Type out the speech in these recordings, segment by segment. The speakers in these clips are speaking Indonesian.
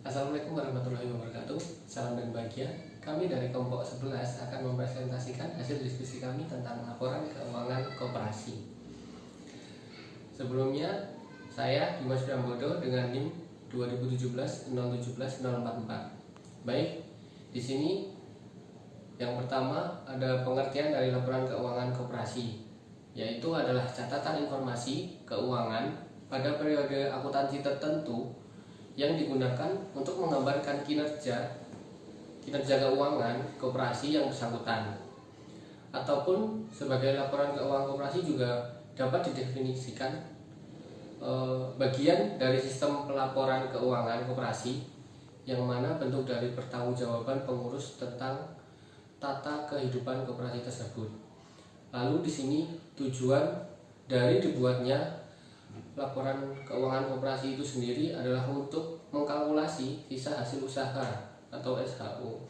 Assalamualaikum warahmatullahi wabarakatuh. Salam dan bahagia. Kami dari kelompok 11 akan mempresentasikan hasil diskusi kami tentang laporan keuangan koperasi. Sebelumnya, saya Dimas Prambodo dengan NIM 2017-017-044. Baik, di sini yang pertama ada pengertian dari laporan keuangan koperasi, yaitu adalah catatan informasi keuangan pada periode akuntansi tertentu yang digunakan untuk menggambarkan kinerja keuangan koperasi yang bersangkutan, ataupun sebagai laporan keuangan koperasi juga dapat didefinisikan bagian dari sistem pelaporan keuangan koperasi yang mana bentuk dari pertanggungjawaban pengurus tentang tata kehidupan koperasi tersebut. Lalu di sini tujuan dari dibuatnya laporan keuangan koperasi itu sendiri adalah untuk mengkalkulasi sisa hasil usaha atau SHU.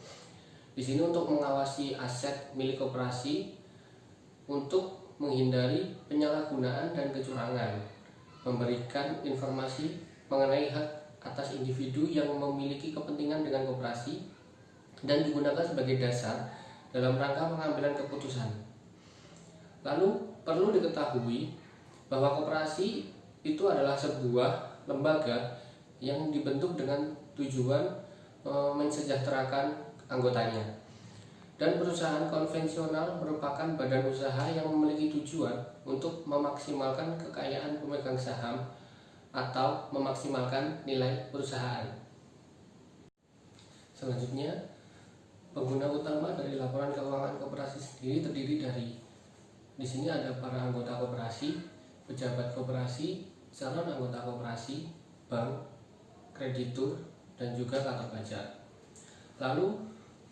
Di sini untuk mengawasi aset milik koperasi untuk menghindari penyalahgunaan dan kecurangan, memberikan informasi mengenai hak atas individu yang memiliki kepentingan dengan koperasi dan digunakan sebagai dasar dalam rangka pengambilan keputusan. Lalu perlu diketahui bahwa koperasi itu adalah sebuah lembaga yang dibentuk dengan tujuan mensejahterakan anggotanya. Dan perusahaan konvensional merupakan badan usaha yang memiliki tujuan untuk memaksimalkan kekayaan pemegang saham atau memaksimalkan nilai perusahaan. Selanjutnya, pengguna utama dari laporan keuangan koperasi sendiri terdiri dari di sini ada para anggota koperasi, pejabat koperasi, calon anggota koperasi, bank, kreditur, dan juga kantor pajak. Lalu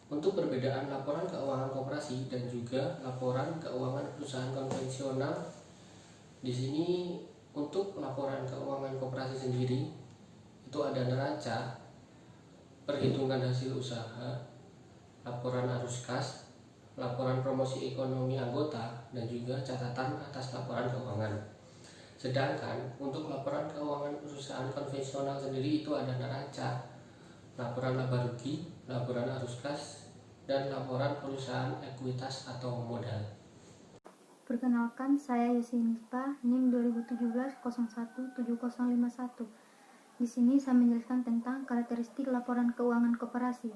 untuk perbedaan laporan keuangan koperasi dan juga laporan keuangan perusahaan konvensional, di sini untuk laporan keuangan koperasi sendiri itu ada neraca, perhitungan hasil usaha, laporan arus kas, laporan promosi ekonomi anggota, dan juga catatan atas laporan keuangan. Sedangkan untuk laporan keuangan perusahaan konvensional sendiri itu ada neraca, laporan laba rugi, laporan arus kas, dan laporan perusahaan ekuitas atau modal. Perkenalkan, saya Yosinita, NIM 2017-017051. Di sini saya menjelaskan tentang karakteristik laporan keuangan koperasi.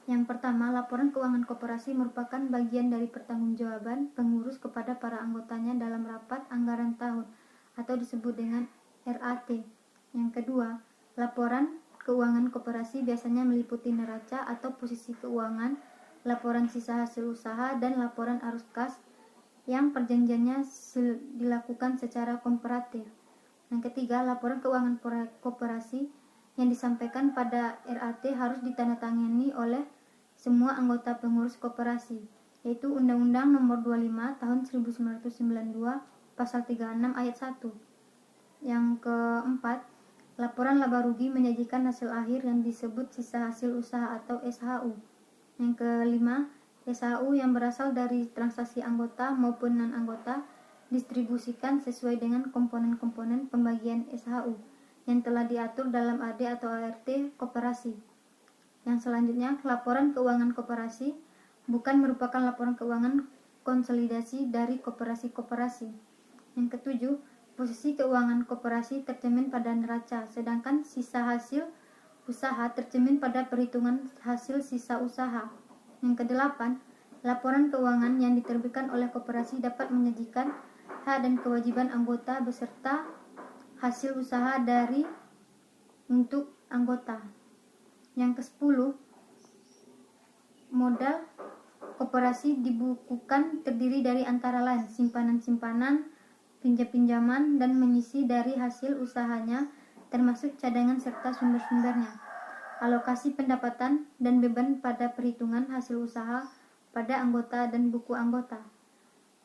Yang pertama, laporan keuangan koperasi merupakan bagian dari pertanggungjawaban pengurus kepada para anggotanya dalam rapat anggaran tahun atau disebut dengan RAT. Yang kedua, laporan keuangan koperasi biasanya meliputi neraca atau posisi keuangan, laporan sisa hasil usaha, dan laporan arus kas yang perjanjiannya dilakukan secara komparatif. Yang ketiga, laporan keuangan koperasi yang disampaikan pada RAT harus ditandatangani oleh semua anggota pengurus koperasi, yaitu Undang-Undang Nomor 25 Tahun 1992 Pasal 36 Ayat 1. Yang keempat, laporan laba rugi menyajikan hasil akhir yang disebut sisa hasil usaha atau SHU. Yang kelima, SHU yang berasal dari transaksi anggota maupun non-anggota distribusikan sesuai dengan komponen-komponen pembagian SHU yang telah diatur dalam AD atau ART koperasi. Yang selanjutnya, laporan keuangan koperasi bukan merupakan laporan keuangan konsolidasi dari koperasi-koperasi. Yang ketujuh, posisi keuangan koperasi tercermin pada neraca, sedangkan sisa hasil usaha tercermin pada perhitungan hasil sisa usaha. Yang kedelapan, laporan keuangan yang diterbitkan oleh koperasi dapat menyajikan hak dan kewajiban anggota beserta hasil usaha dari untuk anggota. Yang ke-10, modal koperasi dibukukan terdiri dari antara lain simpanan-simpanan, pinjam-pinjaman, dan mengisi dari hasil usahanya termasuk cadangan serta sumber-sumbernya, alokasi pendapatan dan beban pada perhitungan hasil usaha pada anggota dan buku anggota.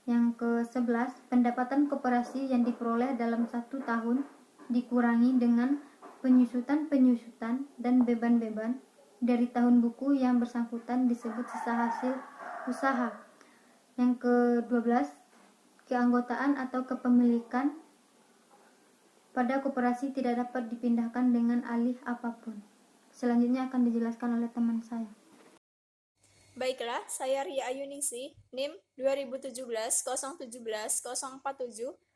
Yang ke-11, pendapatan koperasi yang diperoleh dalam 1 tahun dikurangi dengan penyusutan dan beban-beban dari tahun buku yang bersangkutan disebut sisa hasil usaha. Yang ke-12, keanggotaan atau kepemilikan pada koperasi tidak dapat dipindahkan dengan alih apapun. Selanjutnya akan dijelaskan oleh teman saya. Baiklah, saya Ria Ayuningsih, NIM 2017-017-047,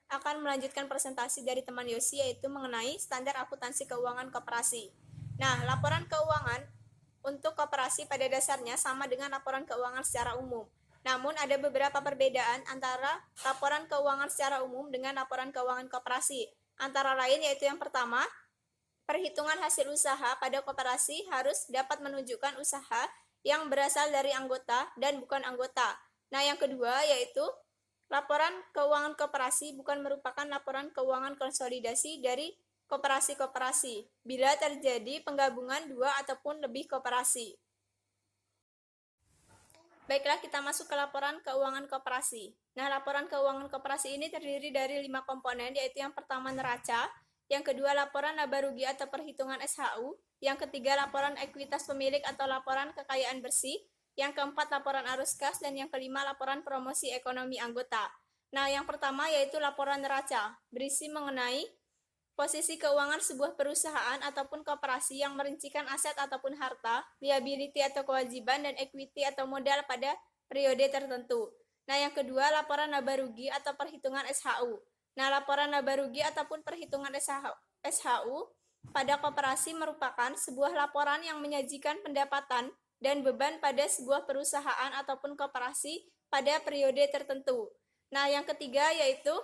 akan melanjutkan presentasi dari teman Yosi, yaitu mengenai standar akuntansi keuangan koperasi. Nah, laporan keuangan untuk koperasi pada dasarnya sama dengan laporan keuangan secara umum. Namun, ada beberapa perbedaan antara laporan keuangan secara umum dengan laporan keuangan koperasi. Antara lain yaitu yang pertama, perhitungan hasil usaha pada koperasi harus dapat menunjukkan usaha yang berasal dari anggota dan bukan anggota. Nah, yang kedua yaitu laporan keuangan koperasi bukan merupakan laporan keuangan konsolidasi dari koperasi-koperasi bila terjadi penggabungan dua ataupun lebih koperasi. Baiklah, kita masuk ke laporan keuangan koperasi. Nah, laporan keuangan koperasi ini terdiri dari 5 komponen, yaitu yang pertama neraca, yang kedua laporan laba rugi atau perhitungan SHU, yang ketiga laporan ekuitas pemilik atau laporan kekayaan bersih, yang keempat laporan arus kas, dan yang kelima laporan promosi ekonomi anggota. Nah, yang pertama yaitu laporan neraca, berisi mengenai posisi keuangan sebuah perusahaan ataupun koperasi yang merincikan aset ataupun harta, liability atau kewajiban, dan equity atau modal pada periode tertentu. Nah, yang kedua, laporan laba rugi atau perhitungan SHU. Nah, laporan laba rugi ataupun perhitungan SHU pada koperasi merupakan sebuah laporan yang menyajikan pendapatan dan beban pada sebuah perusahaan ataupun koperasi pada periode tertentu. Nah, yang ketiga yaitu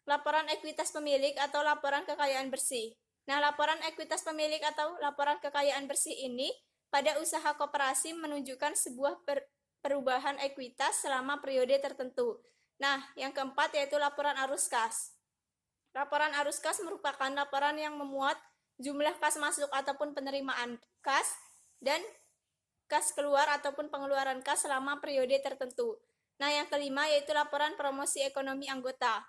laporan ekuitas pemilik atau laporan kekayaan bersih. Nah, laporan ekuitas pemilik atau laporan kekayaan bersih ini pada usaha koperasi menunjukkan sebuah perubahan ekuitas selama periode tertentu. Nah, yang keempat yaitu laporan arus kas. Laporan arus kas merupakan laporan yang memuat jumlah kas masuk ataupun penerimaan kas dan kas keluar ataupun pengeluaran kas selama periode tertentu. Nah, yang kelima yaitu laporan promosi ekonomi anggota,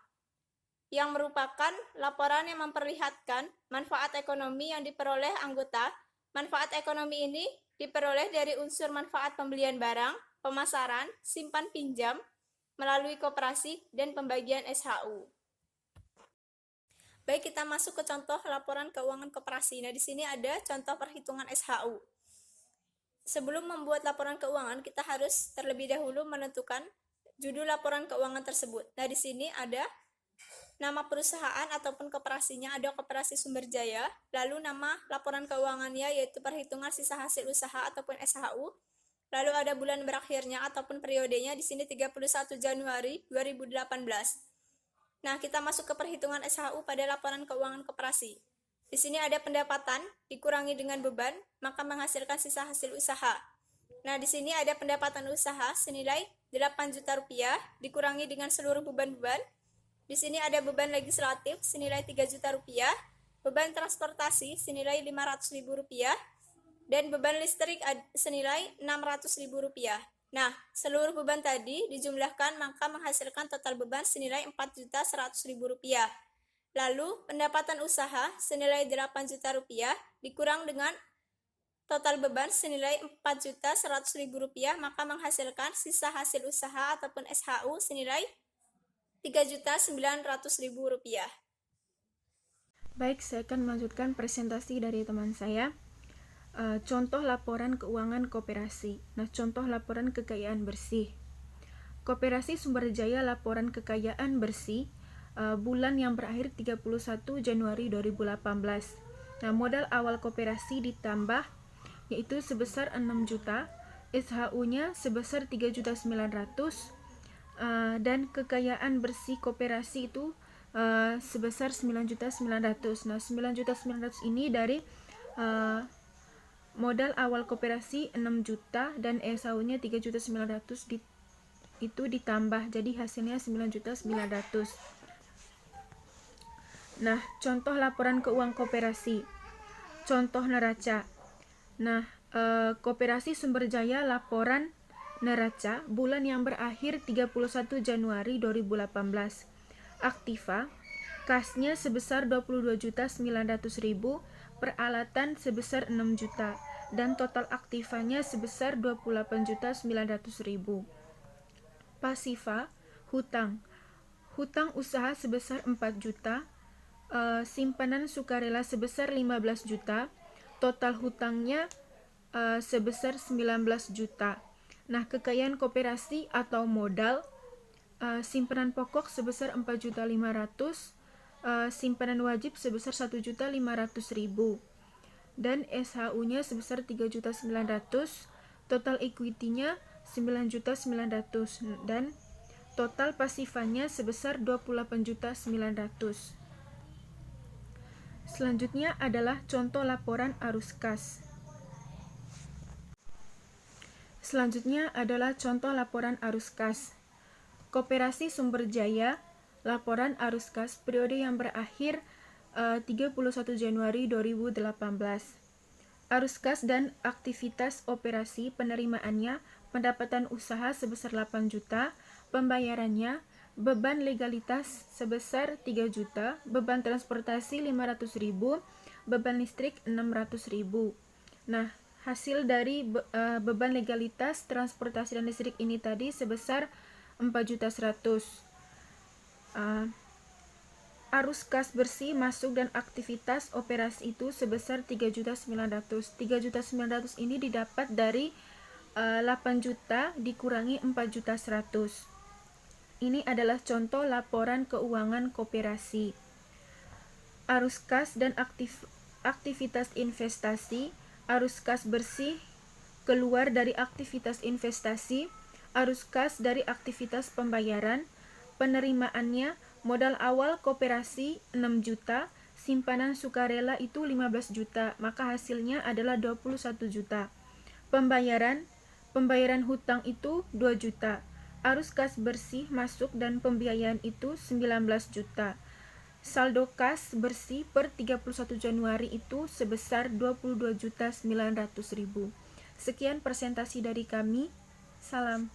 yang merupakan laporan yang memperlihatkan manfaat ekonomi yang diperoleh anggota. Manfaat ekonomi ini diperoleh dari unsur manfaat pembelian barang, pemasaran, simpan pinjam, melalui koperasi, dan pembagian SHU. Baik, kita masuk ke contoh laporan keuangan koperasi. Nah, di sini ada contoh perhitungan SHU. Sebelum membuat laporan keuangan, kita harus terlebih dahulu menentukan judul laporan keuangan tersebut. Nah, di sini ada nama perusahaan ataupun koperasinya, ada Koperasi Sumber Jaya, lalu nama laporan keuangannya yaitu perhitungan sisa hasil usaha ataupun SHU, lalu ada bulan berakhirnya ataupun periodenya, di sini 31 Januari 2018. Nah, kita masuk ke perhitungan SHU pada laporan keuangan koperasi. Di sini ada pendapatan dikurangi dengan beban, maka menghasilkan sisa hasil usaha. Nah, di sini ada pendapatan usaha senilai 8 juta rupiah dikurangi dengan seluruh beban-beban. Di sini ada beban legislatif senilai 3 juta rupiah, beban transportasi senilai 500.000 rupiah, dan beban listrik senilai 600.000 rupiah. Nah, seluruh beban tadi dijumlahkan maka menghasilkan total beban senilai 4.100.000 rupiah. Lalu, pendapatan usaha senilai 8 juta rupiah dikurang dengan total beban senilai 4.100.000 rupiah, maka menghasilkan sisa hasil usaha ataupun SHU senilai 3.900.000 rupiah. Baik, saya akan melanjutkan presentasi dari teman saya. Contoh laporan keuangan koperasi. Nah, contoh laporan kekayaan bersih. Koperasi Sumber Jaya laporan kekayaan bersih bulan yang berakhir 31 Januari 2018. Nah, modal awal koperasi ditambah yaitu sebesar 6 juta, SHU-nya sebesar 3.900.000, dan kekayaan bersih koperasi itu sebesar 9.900.000. Nah, 9.900.000 ini dari modal awal koperasi 6 juta dan SHU-nya 3.900.000 itu ditambah, jadi hasilnya 9.900.000. Nah, contoh laporan keuangan koperasi. Contoh neraca. Nah, Koperasi Sumber Jaya laporan neraca bulan yang berakhir 31 Januari 2018. Aktiva, kasnya sebesar 22.900.000, peralatan sebesar 6 juta, dan total aktivanya sebesar 28.900.000. Pasiva, hutang. Hutang usaha sebesar 4 juta, simpanan sukarela sebesar 15 juta, total hutangnya sebesar 19 juta. Nah, kekayaan koperasi atau modal, simpanan pokok sebesar 4.500.000, simpanan wajib sebesar 1.500.000, dan SHU-nya sebesar 3.900.000, total equity-nya 9.900.000, dan total pasifannya sebesar 28.900.000. Selanjutnya adalah contoh laporan arus kas. Koperasi Sumber Jaya, laporan arus kas periode yang berakhir 31 Januari 2018. Arus kas dan aktivitas operasi penerimaannya, pendapatan usaha sebesar 8 juta, pembayarannya, beban legalitas sebesar 3 juta, beban transportasi 500.000, beban listrik 600.000. Nah, hasil dari beban legalitas, transportasi, dan listrik ini tadi sebesar 4.100.000. Arus kas bersih masuk dan aktivitas operasi itu sebesar 3.900.000. 3.900.000 ini didapat dari 8 juta dikurangi 4.100.000. Ini adalah contoh laporan keuangan koperasi. Arus kas dan aktivitas investasi. Arus kas bersih keluar dari aktivitas investasi. Arus kas dari aktivitas pembayaran. Penerimaannya, modal awal koperasi 6 juta, simpanan sukarela itu 15 juta, maka hasilnya adalah 21 juta. Pembayaran hutang itu 2 juta. Arus kas bersih masuk dan pembiayaan itu 19 juta. Saldo kas bersih per 31 Januari itu sebesar 22.900.000. Sekian presentasi dari kami. Salam.